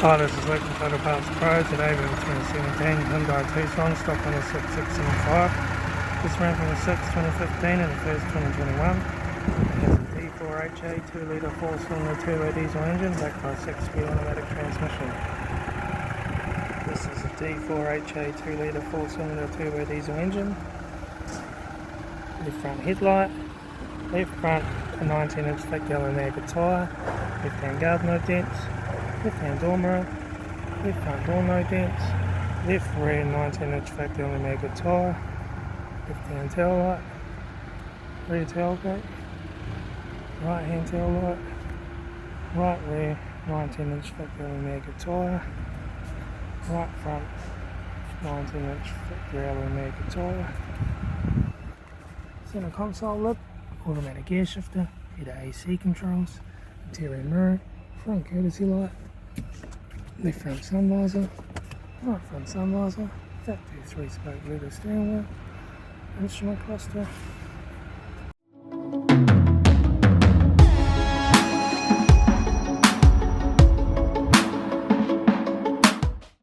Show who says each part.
Speaker 1: Hi, this is Luke from Photo Parts Pro. Today we have a 2017 Hyundai Tucson, stock on the 6675. This ran from the 6th 2015 and the 1st 2021. It has a D4HA 2-litre 4-cylinder turbo diesel engine backed by a 6-speed automatic transmission. This is a D4HA 2-litre 4-cylinder turbo diesel engine. Left front headlight, left front a 19-inch thick yellow maggot tyre, left hand guard no dents, left hand door mirror, left front door no dents, left rear 19-inch thick yellow maggot tyre, left hand taillight, rear tailgate, right hand taillight, right rear 19-inch thick yellow maggot tyre, right front 19-inch thick yellow maggot tyre, center console lid, automatic gear shifter, heater AC controls, interior mirror, front courtesy light, left front sun visor, right front sun visor, factory 3-spoke leather steering wheel, instrument cluster,